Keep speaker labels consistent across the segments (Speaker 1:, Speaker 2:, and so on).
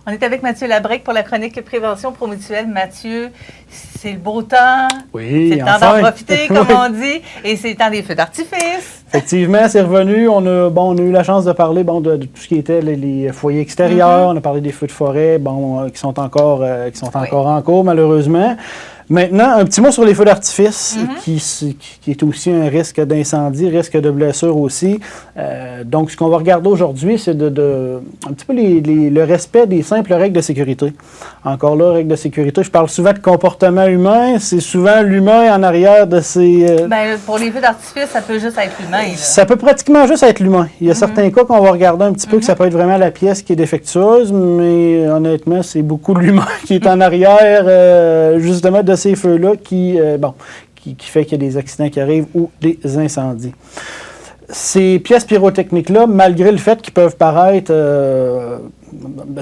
Speaker 1: On est avec Mathieu Labrec pour la chronique Prévention Promutuelle. Mathieu, c'est le beau temps.
Speaker 2: Oui,
Speaker 1: c'est le temps d'en profiter, comme on dit, et c'est le temps des feux d'artifice.
Speaker 2: Effectivement, c'est revenu. On a eu la chance de parler de tout ce qui était les foyers extérieurs. On a parlé des feux de forêt qui sont encore en cours, malheureusement. Maintenant, un petit mot sur les feux d'artifice, qui est aussi un risque d'incendie, risque de blessure aussi. Donc, ce qu'on va regarder aujourd'hui, c'est un petit peu le respect des simples règles de sécurité. Encore là, règles de sécurité, je parle souvent de comportement humain. C'est souvent l'humain en arrière de ces...
Speaker 1: pour les feux d'artifice, ça peut juste être l'humain.
Speaker 2: Ça peut pratiquement juste être l'humain. Il y a certains cas qu'on va regarder un petit peu que ça peut être vraiment la pièce qui est défectueuse, mais honnêtement, c'est beaucoup l'humain qui est en arrière, justement, de ces feux-là qui fait qu'il y a des accidents qui arrivent ou des incendies. Ces pièces pyrotechniques-là, malgré le fait qu'ils peuvent paraître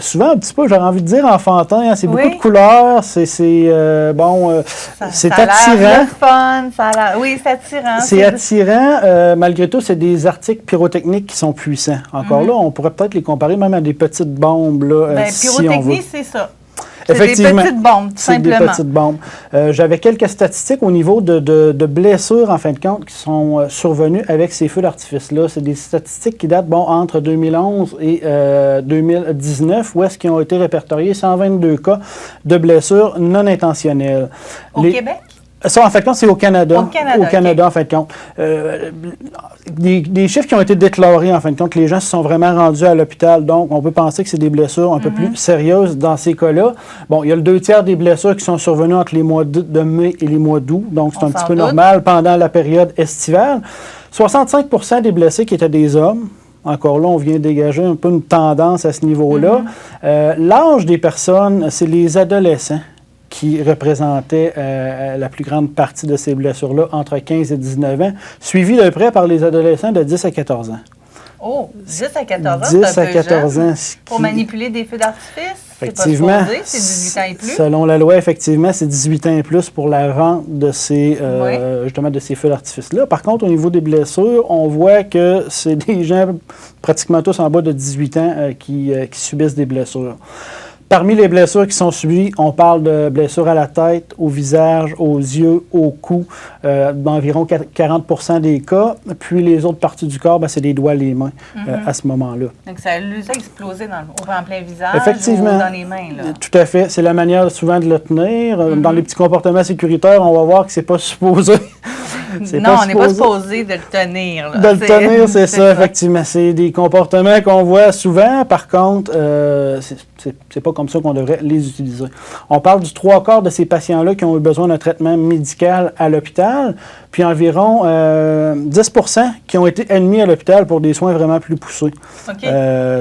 Speaker 2: souvent un petit peu, j'aurais envie de dire, enfantin, hein, c'est beaucoup de couleurs, c'est attirant.
Speaker 1: Oui, c'est attirant.
Speaker 2: C'est attirant. Malgré tout, c'est des articles pyrotechniques qui sont puissants. Encore là, on pourrait peut-être les comparer même à des petites bombes. Là,
Speaker 1: pyrotechnie, c'est ça.
Speaker 2: Effectivement,
Speaker 1: c'est des petites bombes, tout simplement.
Speaker 2: Des petites bombes. J'avais quelques statistiques au niveau de blessures, en fin de compte, qui sont survenues avec ces feux d'artifice-là. C'est des statistiques qui datent entre 2011 et 2019, où est-ce qu'ils ont été répertoriés 122 cas de blessures non intentionnelles.
Speaker 1: Au Québec?
Speaker 2: Ça, en fait, c'est au Canada.
Speaker 1: Au Canada,
Speaker 2: en fin de compte. Des chiffres qui ont été déclarés, en fin de compte, les gens se sont vraiment rendus à l'hôpital. Donc, on peut penser que c'est des blessures un peu plus sérieuses dans ces cas-là. Bon, il y a le 2/3 des blessures qui sont survenues entre les mois de mai et les mois d'août. Donc, c'est un petit peu normal pendant la période estivale. 65 % des blessés qui étaient des hommes. Encore là, on vient dégager un peu une tendance à ce niveau-là. L'âge des personnes, c'est les adolescents qui représentaient la plus grande partie de ces blessures-là, entre 15 et 19 ans, suivi de près par les adolescents de 10 à 14 ans.
Speaker 1: Oh, 10 à 14 ans,
Speaker 2: 10 à 14 ans.
Speaker 1: Pour manipuler des feux d'artifice,
Speaker 2: effectivement,
Speaker 1: c'est pas supposé, c'est 18 ans et plus.
Speaker 2: Selon la loi, effectivement, c'est 18 ans et plus pour la vente de ces, justement, de ces feux d'artifice-là. Par contre, au niveau des blessures, on voit que c'est des gens pratiquement tous en bas de 18 ans qui subissent des blessures. Parmi les blessures qui sont subies, on parle de blessures à la tête, au visage, aux yeux, au cou, d'environ 40 % des cas. Puis les autres parties du corps, c'est les doigts, les mains à ce moment-là.
Speaker 1: Donc ça a explosé en plein visage
Speaker 2: effectivement,
Speaker 1: ou dans les mains. Là.
Speaker 2: Tout à fait. C'est la manière souvent de le tenir. Dans les petits comportements sécuritaires, on va voir que c'est pas supposé.
Speaker 1: On n'est pas supposé de le tenir. Là.
Speaker 2: De le tenir, c'est ça, effectivement. C'est des comportements qu'on voit souvent. Par contre, c'est pas comme ça qu'on devrait les utiliser. On parle du 3/4 de ces patients-là qui ont eu besoin d'un traitement médical à l'hôpital, puis environ 10 % qui ont été admis à l'hôpital pour des soins vraiment plus poussés.
Speaker 1: OK.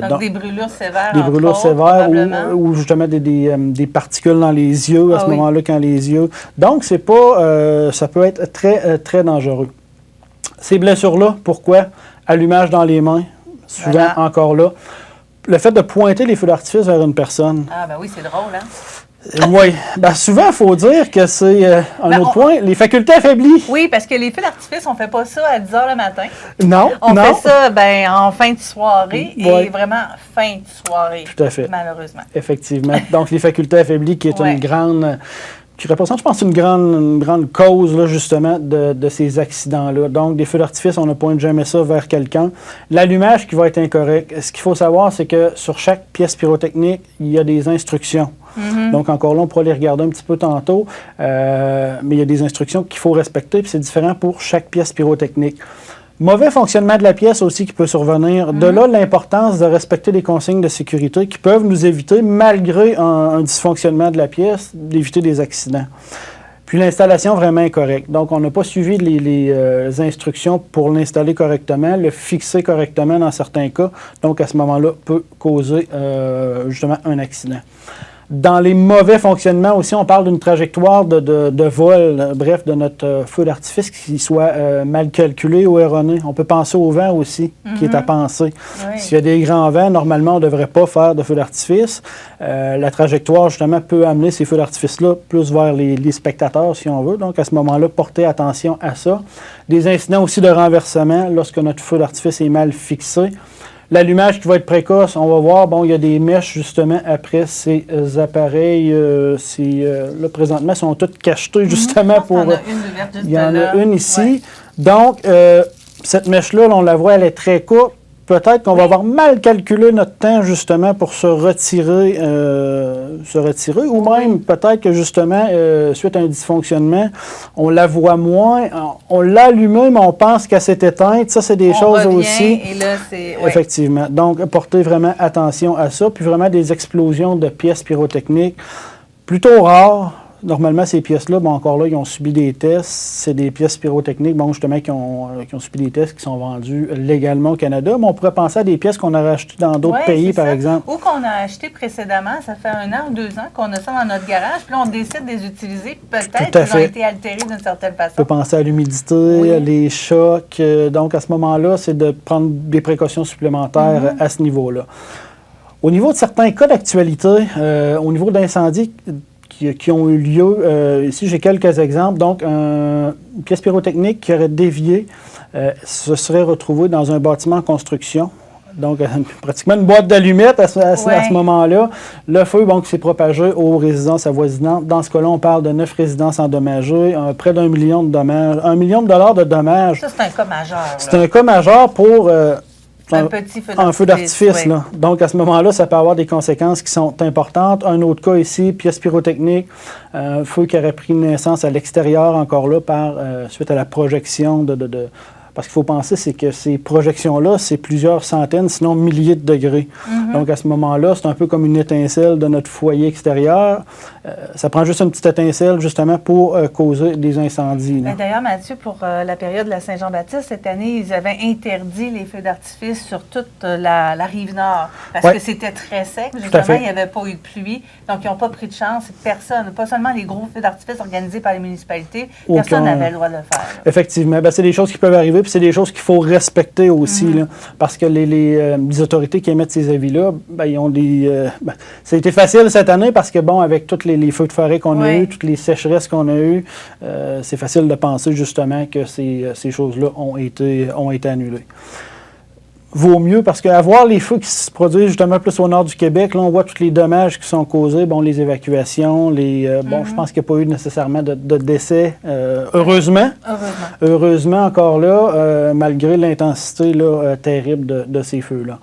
Speaker 1: Donc des brûlures sévères,
Speaker 2: des brûlures sévères ou justement des particules dans les yeux à ce moment-là, quand les yeux... Donc, c'est pas... ça peut être très, très dangereux. Ces blessures-là, pourquoi? Allumage dans les mains, souvent encore là. Le fait de pointer les feux d'artifice vers une personne.
Speaker 1: Ah, ben oui, c'est drôle, hein?
Speaker 2: Oui. Souvent, il faut dire que c'est un autre point. Les facultés affaiblies.
Speaker 1: Oui, parce que les feux d'artifice, on ne fait pas ça à 10 h le matin.
Speaker 2: Non.
Speaker 1: On fait ça en fin de soirée et vraiment fin de soirée.
Speaker 2: Tout à fait.
Speaker 1: Malheureusement.
Speaker 2: Effectivement. Donc, les facultés affaiblies qui est une grande... qui représente, je pense, une grande cause, là, justement, de ces accidents-là. Donc, des feux d'artifice, on ne pointe jamais ça vers quelqu'un. L'allumage qui va être incorrect. Ce qu'il faut savoir, c'est que sur chaque pièce pyrotechnique, il y a des instructions. Donc, encore là, on pourra les regarder un petit peu tantôt, mais il y a des instructions qu'il faut respecter, puis c'est différent pour chaque pièce pyrotechnique. Mauvais fonctionnement de la pièce aussi qui peut survenir. De là, l'importance de respecter les consignes de sécurité qui peuvent nous éviter, malgré un dysfonctionnement de la pièce, d'éviter des accidents. Puis l'installation vraiment incorrecte. Donc, on n'a pas suivi les instructions pour l'installer correctement, le fixer correctement dans certains cas. Donc, à ce moment-là, peut causer justement un accident. Dans les mauvais fonctionnements aussi, on parle d'une trajectoire de vol, bref, de notre feu d'artifice qui soit mal calculé ou erroné. On peut penser au vent aussi, qui est à penser.
Speaker 1: Oui.
Speaker 2: S'il y a des grands vents, normalement, on ne devrait pas faire de feu d'artifice. La trajectoire, justement, peut amener ces feux d'artifice-là plus vers les spectateurs, si on veut. Donc, à ce moment-là, porter attention à ça. Des incidents aussi de renversement lorsque notre feu d'artifice est mal fixé. L'allumage qui va être précoce, on va voir, bon, il y a des mèches justement après ces appareils. Là, présentement, sont toutes cachetées justement pour.
Speaker 1: Il y en a une
Speaker 2: ici.
Speaker 1: Ouais.
Speaker 2: Donc, cette mèche-là, on la voit, elle est très courte. Peut-être qu'on va avoir mal calculé notre temps justement pour se retirer ou même peut-être que justement, suite à un dysfonctionnement, on la voit moins, on l'a allumée, mais on pense qu'elle s'est éteinte. Ça, c'est des choses aussi.
Speaker 1: Et là, c'est...
Speaker 2: Effectivement. Donc, portez vraiment attention à ça. Puis vraiment des explosions de pièces pyrotechniques plutôt rares. Normalement, ces pièces-là, bon, encore là, ils ont subi des tests. C'est des pièces pyrotechniques, bon, justement, qui ont subi des tests, qui sont vendues légalement au Canada. Mais on pourrait penser à des pièces qu'on aurait achetées dans d'autres pays, par exemple.
Speaker 1: Ou qu'on a acheté précédemment. Ça fait 1 an ou 2 ans qu'on a ça dans notre garage. Puis là, on décide de les utiliser. Peut-être qu'ils ont été altérés d'une certaine façon.
Speaker 2: On peut penser à l'humidité, les chocs. Donc, à ce moment-là, c'est de prendre des précautions supplémentaires à ce niveau-là. Au niveau de certains cas d'actualité, au niveau d'incendies qui ont eu lieu. Ici, j'ai quelques exemples. Donc, une pièce pyrotechnique qui aurait dévié se serait retrouvée dans un bâtiment en construction. Donc, pratiquement une boîte d'allumettes à ce moment-là. Le feu, bon, qui s'est propagé aux résidences avoisinantes. Dans ce cas-là, on parle de 9 résidences endommagées, près d'1 million de dommages. $1 million de dommages.
Speaker 1: Ça, c'est un cas majeur.
Speaker 2: C'est un cas majeur pour...
Speaker 1: un
Speaker 2: feu d'artifice. Là. Donc, à ce moment-là, ça peut avoir des conséquences qui sont importantes. Un autre cas ici, pièce pyrotechnique, un feu qui aurait pris naissance à l'extérieur, encore là, suite à la projection Parce qu'il faut penser, c'est que ces projections-là, c'est plusieurs centaines, sinon milliers de degrés. Donc, à ce moment-là, c'est un peu comme une étincelle de notre foyer extérieur. Ça prend juste une petite étincelle, justement, pour causer des incendies.
Speaker 1: D'ailleurs, Mathieu, pour la période de la Saint-Jean-Baptiste, cette année, ils avaient interdit les feux d'artifice sur toute la rive nord. Parce que c'était très sec. Justement, il n'y avait pas eu de pluie. Donc, ils n'ont pas pris de chance. Personne, pas seulement les gros feux d'artifice organisés par les municipalités, personne n'avait le droit de le faire. Là.
Speaker 2: Effectivement. C'est des choses qui peuvent arriver. Puis c'est des choses qu'il faut respecter aussi, là, parce que les autorités qui émettent ces avis-là, ils ont des... ça a été facile cette année parce que, bon, avec tous les feux de forêt qu'on a eus, toutes les sécheresses qu'on a eues, c'est facile de penser justement que ces choses-là ont été annulées. Vaut mieux, parce qu'à voir les feux qui se produisent justement plus au nord du Québec, là, on voit tous les dommages qui sont causés, bon, les évacuations, je pense qu'il n'y a pas eu nécessairement de décès, heureusement. Heureusement, encore là, malgré l'intensité terrible de ces feux-là.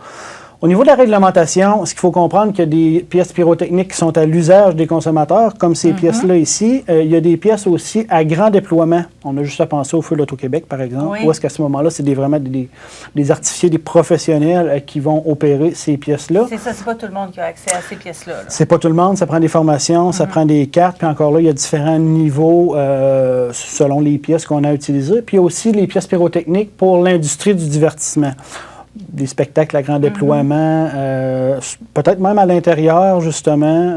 Speaker 2: Au niveau de la réglementation, ce qu'il faut comprendre, qu'il y a des pièces pyrotechniques qui sont à l'usage des consommateurs, comme ces pièces-là ici. Il y a des pièces aussi à grand déploiement. On a juste à penser au feu de l'Auto-Québec, par exemple, où est-ce qu'à ce moment-là, c'est vraiment des artificiers, des professionnels qui vont opérer ces pièces-là.
Speaker 1: C'est ça, c'est pas tout le monde qui a accès à ces pièces-là.
Speaker 2: C'est pas tout le monde, ça prend des formations, ça prend des cartes, puis encore là, il y a différents niveaux selon les pièces qu'on a utilisées. Puis il y a aussi les pièces pyrotechniques pour l'industrie du divertissement. Des spectacles à grand déploiement, peut-être même à l'intérieur, justement.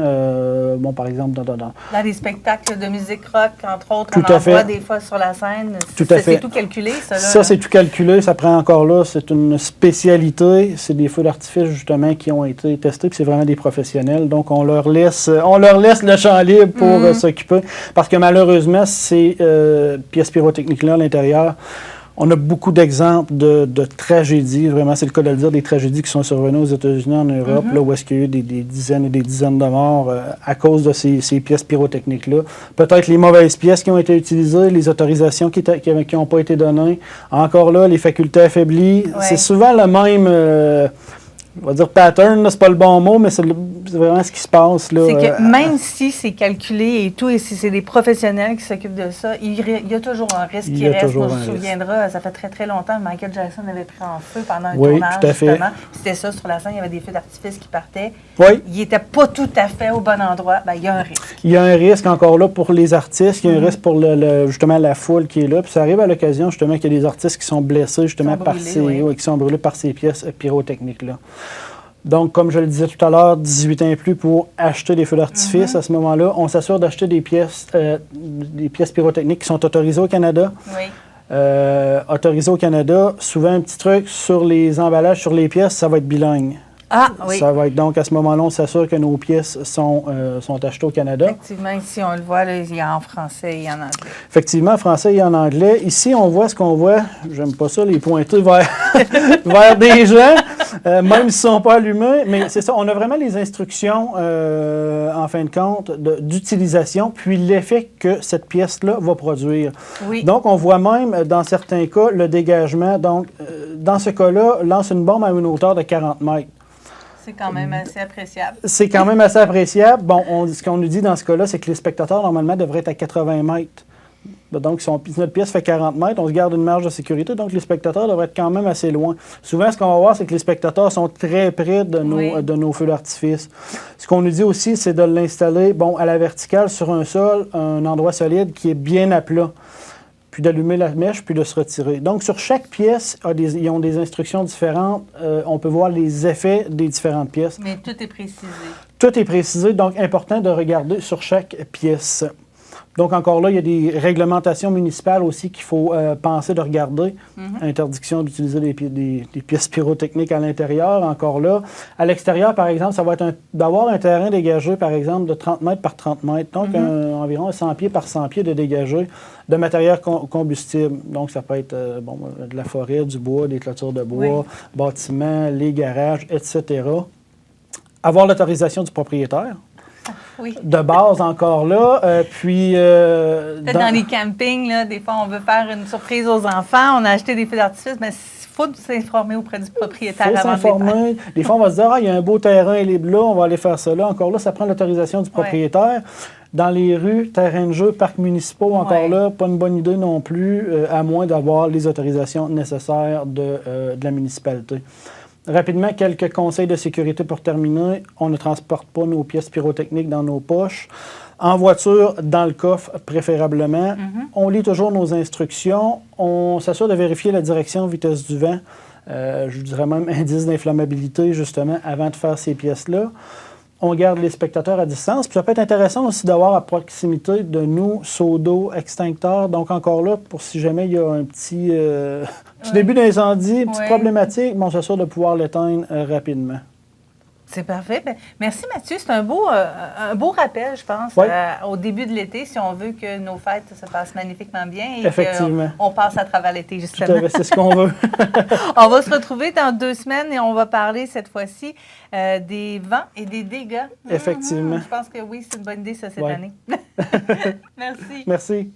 Speaker 2: Par exemple,
Speaker 1: dans des spectacles de musique rock, entre autres, on en voit des fois sur la scène. C'est tout calculé, ça?
Speaker 2: Ça, c'est tout calculé. Ça prend encore là, c'est une spécialité. C'est des feux d'artifice, justement, qui ont été testés, puis c'est vraiment des professionnels. Donc, on leur laisse le champ libre pour s'occuper. Parce que malheureusement, ces pièces pyrotechniques-là à l'intérieur, on a beaucoup d'exemples de tragédies, vraiment, c'est le cas de le dire, des tragédies qui sont survenues aux États-Unis, en Europe, là, où est-ce qu'il y a eu des dizaines et des dizaines de morts à cause de ces pièces pyrotechniques-là. Peut-être les mauvaises pièces qui ont été utilisées, les autorisations qui n'ont pas été données. Encore là, les facultés affaiblies. C'est souvent le même... on va dire pattern, c'est pas le bon mot, mais c'est vraiment ce qui se passe. C'est
Speaker 1: que même si c'est calculé et tout, et si c'est des professionnels qui s'occupent de ça, il y a toujours un risque qui reste. On se souviendra, ça fait très très longtemps, Michael Jackson avait pris en feu pendant un tournage, justement. C'était ça, sur la scène, il y avait des feux d'artifice qui partaient. Il n'était pas tout à fait au bon endroit. Il y a un risque. Il y a un risque encore là pour les artistes, il y a un risque pour justement la foule qui est là. Puis ça arrive à l'occasion justement qu'il y a des artistes qui sont blessés justement qui sont brûlés par ces pièces pyrotechniques-là. Donc, comme je le disais tout à l'heure, 18 ans et plus pour acheter des feux d'artifice. À ce moment-là, on s'assure d'acheter des pièces pyrotechniques qui sont autorisées au Canada. Autorisées au Canada. Souvent, un petit truc, sur les emballages, sur les pièces, ça va être bilingue. Ah, oui.
Speaker 2: Ça va être donc, à ce moment-là, on s'assure que nos pièces sont achetées au Canada.
Speaker 1: Effectivement, ici, on le voit, là, il y a en français et en anglais.
Speaker 2: Effectivement, en français et en anglais. Ici, on voit ce qu'on voit, j'aime pas ça, les pointer vers, vers des gens, même s'ils ne sont pas allumés. Mais c'est ça, on a vraiment les instructions, en fin de compte, d'utilisation, puis l'effet que cette pièce-là va produire.
Speaker 1: Oui.
Speaker 2: Donc, on voit même, dans certains cas, le dégagement. Donc, dans ce cas-là, lance une bombe à une hauteur de 40 mètres.
Speaker 1: C'est quand même assez appréciable.
Speaker 2: C'est quand même assez appréciable. Bon, ce qu'on nous dit dans ce cas-là, c'est que les spectateurs, normalement, devraient être à 80 mètres. Donc, si notre pièce fait 40 mètres, on se garde une marge de sécurité, donc les spectateurs devraient être quand même assez loin. Souvent, ce qu'on va voir, c'est que les spectateurs sont très près de nos feux d'artifice. Ce qu'on nous dit aussi, c'est de l'installer, bon, à la verticale, sur un sol, un endroit solide qui est bien à plat, puis d'allumer la mèche, puis de se retirer. Donc, sur chaque pièce, ils ont des instructions différentes. On peut voir les effets des différentes pièces.
Speaker 1: Mais tout est précisé.
Speaker 2: Tout est précisé, donc important de regarder sur chaque pièce. Donc, encore là, il y a des réglementations municipales aussi qu'il faut penser de regarder. Interdiction d'utiliser des pièces pyrotechniques à l'intérieur, encore là. À l'extérieur, par exemple, ça va être d'avoir un terrain dégagé, par exemple, de 30 mètres par 30 mètres. Donc, environ 100 pieds par 100 pieds de dégagé de matériel combustible. Donc, ça peut être de la forêt, du bois, des clôtures de bois, bâtiments, les garages, etc. Avoir l'autorisation du propriétaire.
Speaker 1: Oui.
Speaker 2: De base, encore là. Puis.
Speaker 1: Peut-être dans les campings, là, des fois, on veut faire une surprise aux enfants. On a acheté des feux d'artifice, mais il faut s'informer auprès du propriétaire avant de les faire.
Speaker 2: Des fois, on va se dire, il y a un beau terrain, il est là, on va aller faire ça là. Encore là, ça prend l'autorisation du propriétaire. Dans les rues, terrains de jeu, parcs municipaux, encore là, pas une bonne idée non plus, à moins d'avoir les autorisations nécessaires de la municipalité. Rapidement, quelques conseils de sécurité pour terminer. On ne transporte pas nos pièces pyrotechniques dans nos poches. En voiture, dans le coffre, préférablement. On lit toujours nos instructions. On s'assure de vérifier la direction, vitesse du vent. Je dirais même indice d'inflammabilité, justement, avant de faire ces pièces-là. On garde les spectateurs à distance. Puis ça peut être intéressant aussi d'avoir à proximité de nous seau d'eau, extincteur. Donc encore là, pour si jamais il y a un petit début d'incendie, une petite problématique, on s'assure de pouvoir l'éteindre rapidement.
Speaker 1: C'est parfait. Bien, merci Mathieu. C'est un beau rappel, je pense, au début de l'été, si on veut que nos fêtes se passent magnifiquement bien et qu'on passe à travers l'été, justement.
Speaker 2: Tout à fait, c'est ce qu'on veut.
Speaker 1: On va se retrouver dans 2 semaines et on va parler cette fois-ci des vents et des dégâts.
Speaker 2: Effectivement.
Speaker 1: Je pense que oui, c'est une bonne idée, ça, cette année. Merci.
Speaker 2: Merci.